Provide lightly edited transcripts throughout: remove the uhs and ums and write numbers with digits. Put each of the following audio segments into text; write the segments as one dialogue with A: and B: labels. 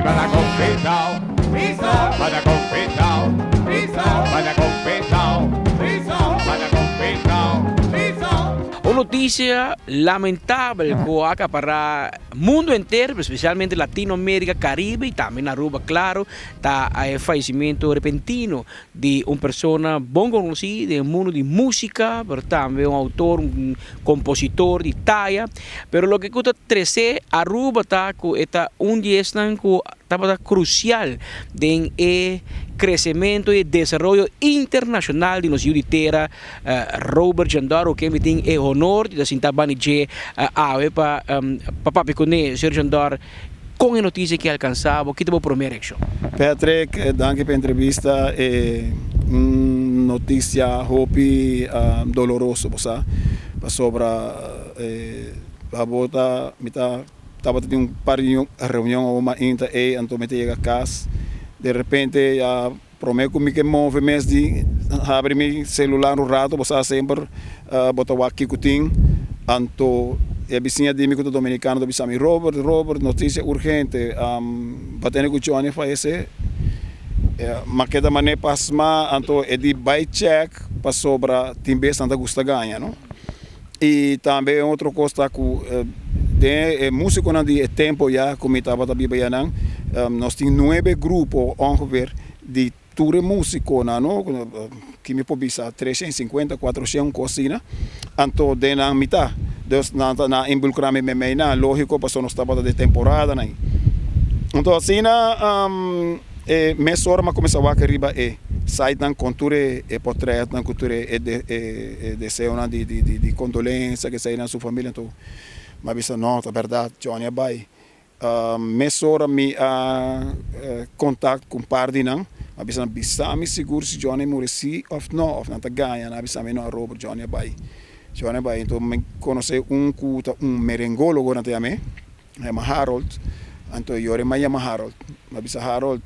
A: para confesar, para confesar, para confesar, para confesar.
B: Uma notícia lamentável que para o mundo inteiro, especialmente Latinoamérica, Caribe e também na Aruba, claro, está o falecimento repentino de uma pessoa bem conhecida no mundo de música, mas também um autor, um compositor de talla. Mas o que eu trazer Aruba está dia que estava crucial em crescimento e desenvolvimento internacional de nossa terra. Robert Jandaro, que me tem o honor de sentar banije para papai com Sr. Jandar com a notícia que alcançava, que teve primeira reação.
C: Patrick, danke pela entrevista. Notícia hopi doloroso, você sobre a bota, estava tendo par de reunião uma inta e então me chega a casa. De repente prometo que me move mês de abrir meu celular no rato, você sempre botar o aqui cutim, então a vizinha de mim que dominicano disse a mim Robert, notícia urgente, batendo com o Johnny falece, mas que da maneira pasma, então é de buy check para sobra timbe Santa Gusta ganha, não? E também outra coisa que de música não de tempo já como estava também bem nós temos 9 grupos ongeveer de tour músico não que me pode ser 350 400 cocina então de na mitad dus na involucrar me na lógico para nós estava de temporada né então assim mês hora mas começa a arriba sai dan cultura e portrait dan cultura e deseo de condolência que sai na sua família então mas bisa não é verdade Johnny é bem mês hora me contato com par de não mas bisa me seguro se Johnny morresse ou não tá ganha na bisa me não Robert Johnny é bem então me conheci um merengólogo na também é Harold então eu era mais Harold mas bisa Harold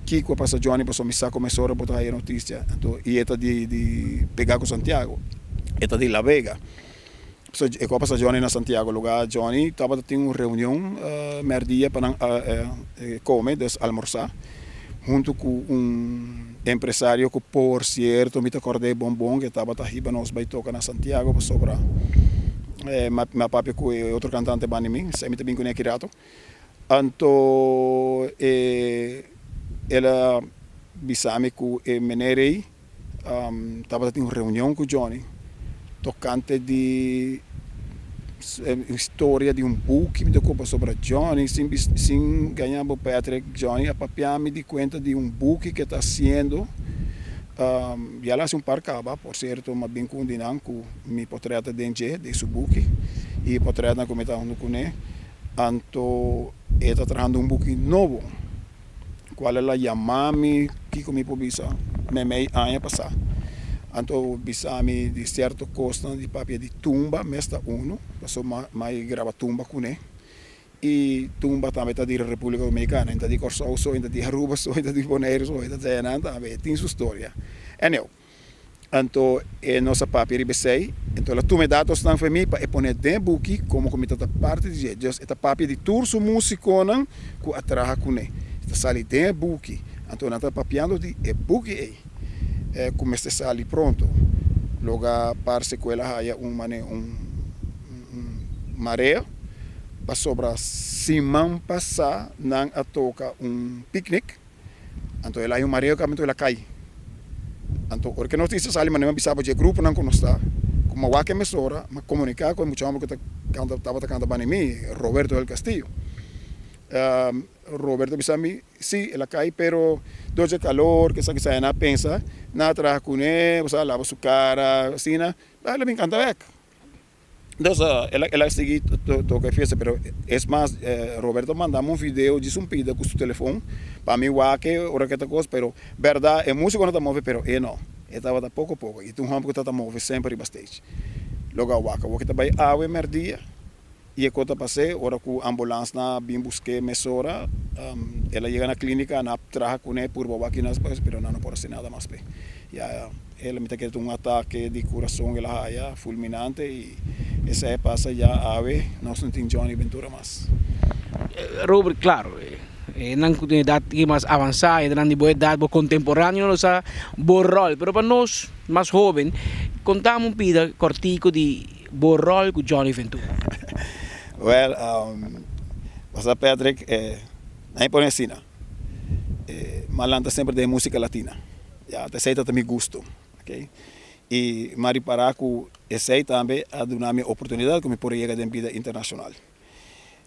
C: Kiko passa Johnny passou me saco mês hora botar aí notícia então e eta de pegar com Santiago eta de La Vega. So, eu passo Johnny na Santiago lugar Johnny estava tendo uma reunião merdia para comer almoçar junto com empresário que por certo me acordei bombom que estava riba nós vai tocar na Santiago para sobrar meu papi com outro cantante bani mim sempre também com aquele rato então ela bisame com menerei estava tendo uma reunião com Johnny tocante de história de book me tocou sobre Johnny sem ganhar o Patrick Johnny a papia me di conta de book que está sendo já lá se par caba por certo mas bem com dinâmico me portreta de su book e portreta como está com ele então está trazendo book novo qual é a Yamami que comi por bisa me ano passado então bisami de certo costa de papel de tumba mesta uno passou mais grava tumba com ele e tumba também está de República Dominicana então de Corsol ainda de Aruba ainda de Bonaire ainda de Zenanda também tem sua história então nossa papel ibesei então a tumba dados estão para mim para pôr dentro book como está parte de just esta papel de turso músico não que atraha com ele está sali dentro book então não está papiando de book aí comecei a sair pronto logo para sequela há maré para sobrar semana passar não a toca piquenique então ela maré que ela cai então porque nós temos sair mas não bisaba de grupo não conosco como a que emissora mas comunicar com muito homem que estava cantando para mim Roberto del Castillo Roberto bisami sí ela cai pero doce calor que sai na pensa na traja com ele você lava sua cara assim ela me encanta ver então ela segui toca festa pero es mais Roberto mandamos vídeo de pida com seu telefone para mim que ora que tá coisa pero verdade é música não tá move pero não estava da pouco e tu hampo que tá move sempre bastante logo o que tá vai água merdia e a conta passei, ora com a ambulância na bem busquei mesora, ela chega na clínica, na traja com ele por aqui nas coisas, mas não pode ser nada mais bem. E ela me tem um ataque de coração, ela é fulminante e essa passa já ave, nós não temos Johnny Ventura mais.
B: Robert, claro, na idade que mais avançada, na idade contemporânea, nós a borrol. Pero para nós, mais jovem, contamos um pida cortico de borrol com Johnny Ventura.
C: Well, Pastor Patrick, na Ponesina, malanta sempre de música latina. Já te aceita também gosto, ok? E Mari Paracu, esse também a dar minha oportunidade como por chegar em vida internacional.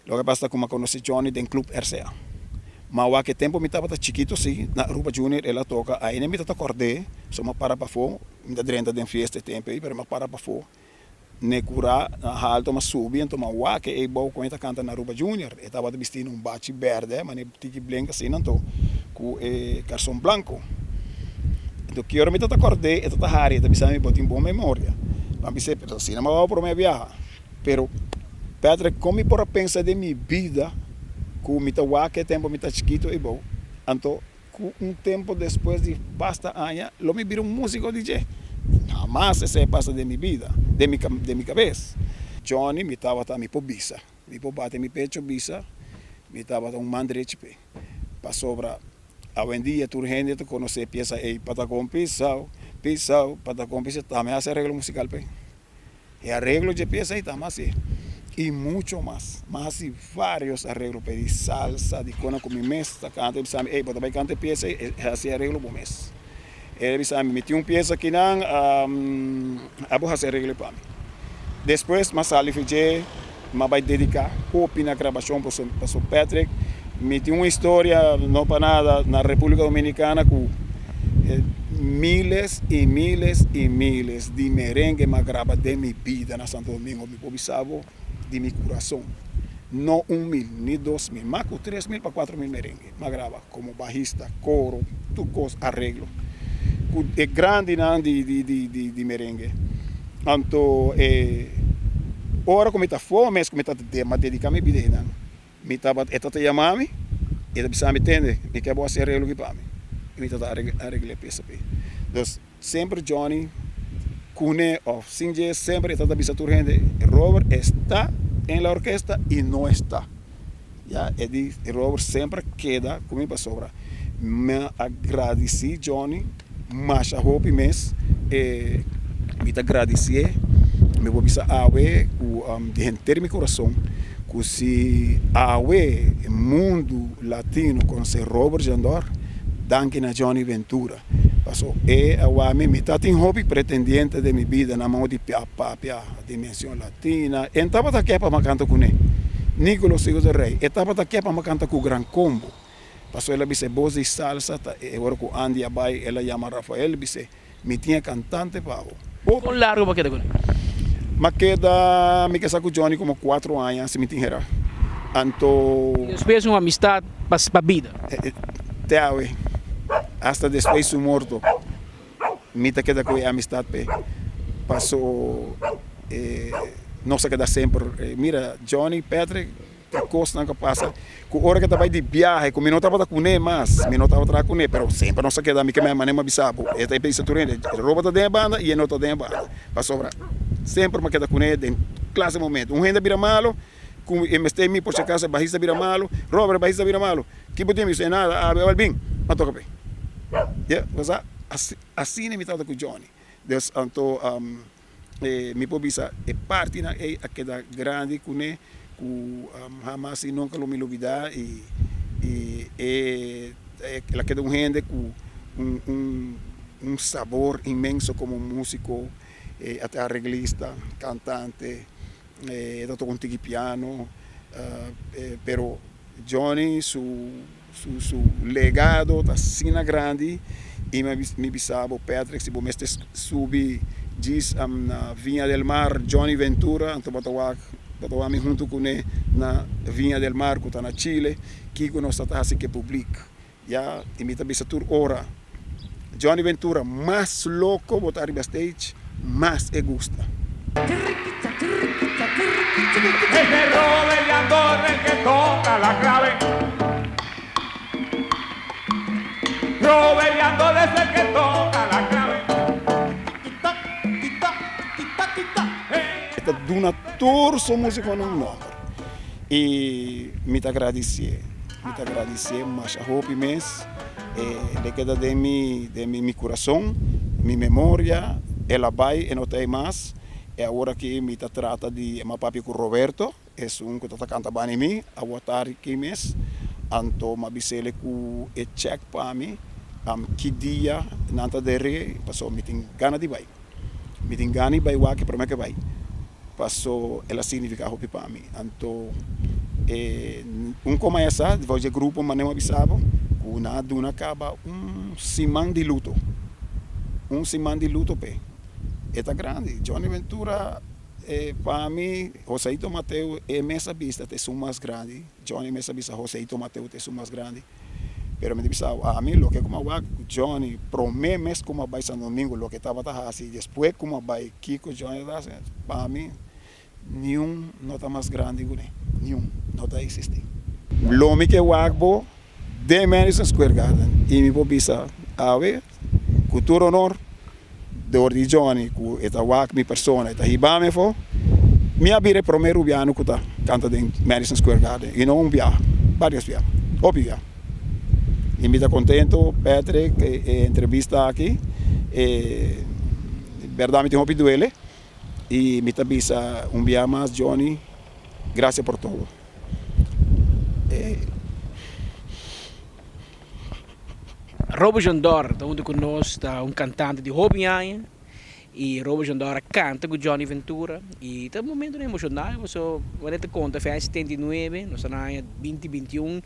C: Lo que passa como conheci Johnny do Club RCA. Mas há que tempo me estava chiquito sim, na Ruba Junior ela toca, aí nem me estava acordei, só me para para fora, me dá drenta de festa tempo aí, mas me para para fora. Ne cura na alto mas subi, então mas que é bom quando canta na Ruba Junior, estava vestindo bate verde, mas ne tiki blanca assim não tô, com calção branco. Então que hora me estava acordei, estava hari, estava pensando me botar boa memória. Mas pensei, pero assim não vou para minha viagem. Pero Patrick, como por pensar de minha vida, com me tá que tempo me tá chiquito e bom, então tempo depois de basta anos, lo me viro músico DJ. Jamás esse passa de minha vida, de minha cabeça. Johnny me estava também por bisa, me por bater me pecho bisa, me estava mandrete pe. Passou para hoje em dia tu gente tu conhece peça aí patacom pisau, patacom pisau, também hace arreglo musical pe. E arreglo de peça aí também assim. Y mucho más y varios arreglos, pedí salsa, de cuando con mi mesa, cante, hey, pero también cante pieza, así arreglo por mes. Él me metió un pieza aquí, abo hacer arreglo para mí. Después, más sale, me voy a dedicar a la grabación para su Patrick. Metí una historia, no para nada, en la República Dominicana, con miles y miles y miles de merengue más graba de mi vida en Santo Domingo, mi pobisabo. De mi coração, não 1.000, nem 2.000, mas com 3.000 para 4.000 merengue, mas grava como barrista, coro, tudo coisa, arreglo, é grande não de merengue, então ora como está fome, mas como está dedicar minha vida não, me estava te chamar me, ele precisa me entender, me quer fazer arreglo que para mim, me estava arreglar peça pe, então sempre Johnny Cune of Sinje sempre está visando gente. Robert está en la orquesta y no está. Ya, Robert sempre queda comigo para sobra. Me agradeci Johnny, mas a hope mes, me agradeci, me vou bisa awe, de enter meu coração, que se awe mundo latino conhece Robert Jandor, danke na Johnny Ventura. Pasó a mí, mitad de hobby pretendiente de mi vida, na mão de papia, dimensão latina. Estava aqui para cantar com ele. Nicolas Hijos de Rey. Estava aqui para cantar com o Gran Combo. Pasó ela disse voz de salsa, agora com Andy Abay, ela chama Rafael, disse, me tinha cantante para o.
B: Quão largo para queda com ele?
C: Me casei com Johnny como 4 anos, se me tinha. Então.
B: Depois uma amistade para a vida.
C: Hasta depois de morto, me queda com a amistade, passou, não se queda sempre, mira, Johnny, Patrick, que coisa que passa, com hora que estava de viagem, como não estava com ele mais, me não estava atrás com ele, mas sempre não se queda, me que minha mãe me bisabo, esta é pensa turende, roupa está dentro da banda e não está dentro da banda, passou sempre me queda com ele, em classe momento, gente vira malo, com MST por se acaso, barrista vira malo, Robert barrista vira malo, que podia me dizer nada, Albin, mas toca bem. Yeah, assim me estava com Johnny. Então, me pobisa é parte na aquela grande com ele, que jamais nunca me olvidar e ela queda gente com sabor imenso como músico, até arreglista, cantante, toca com piano, pero Johnny su legado está sina grande e me bisabo Patrick se bomeste subi diz na Vinha del Mar Johnny Ventura então batawa me junto com ele na Vinha del Mar que está na Chile que nós está assim que publica já e me também tour ora Johnny Ventura mais louco botar arriba stage mais e gusta.
A: Ese Robert Jandor el que toca la clave. Robert Jandor es el que toca la clave.
C: Esta duna torso música no nome. E me agradeci. me agradecer mais a hope mês, le queda de mi coração, minha memória, ela vai e não tem mais. É agora que me trata de meu papi com Roberto, é que está cantando para mim, a votar aqui mês, então me bisele com e check para mim, que dia nanta de re, passou me tem gana de vai, me tem gana de vai que para mim que vai, passou ela significa hope para mim, então como essa, depois de grupo mas não avisava, o nada acaba semana de luto pé. Está grande. Johnny Ventura, para mim, Joséito Mateu é Mesa Vista, é o mais grande. Johnny Mesa Vista, Joséito Mateu é o mais grande. Pero me dice, a mí lo que como va Johnny, promé mes como va San Domingo, lo que estaba así, después como va Kiko Johnny, para mí, nenhum não está mais grande, nenhum, não está existindo. Lo que wagbo de Madison Square Garden, e me vou bisa, a ver, cultura honor, de ordi Johnny, ku eta wak mi persona, eta hibame fo, mi abire primeiro piano que tá canta em Madison Square Garden, e não via, vários via, via. E me está contento, Patrick, entrevista aqui, verdade me tem ouvido ele, e me está bisa via mais Johnny, graças por tudo.
B: Robert Jandor, está junto conosco, cantante de Hopi e Robert Jandor canta com Johnny Ventura e está um momento emocional, você vai ter conta, foi em 79, nós estamos em 2021,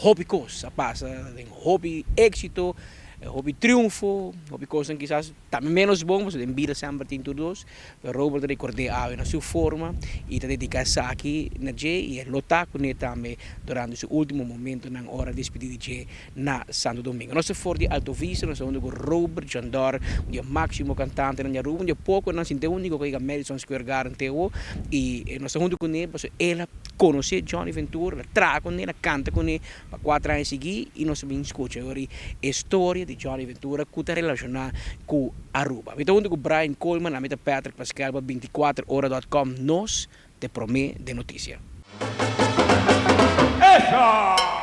B: Hopi Costa passa, tem Hopi éxito, Hopi triunfo, Hopi Costa quizás também menos bom, mas tem vida sempre tem todos, mas Robert recordei na sua forma e está dedicado aqui na J e lutar com ele também durante seu último momento na hora de despedir de J na Santo Domingo. Nós fomos de Alto Vista, nós estamos com Robert Jandor, o máximo cantante na rua, um pouco nós sentimos único que a Madison Square Garden teu e nós estamos com ele, porque ela conhece Johnny Ventura, traga com ele, canta com ele para 4 anos seguir e nós também escuta agora a história de Johnny Ventura que está relacionada com Aruba. Então, junto com Brian Coleman, a Patrick Pascal, 24horas.com, nos te promete de notícia.
A: ¡Eso!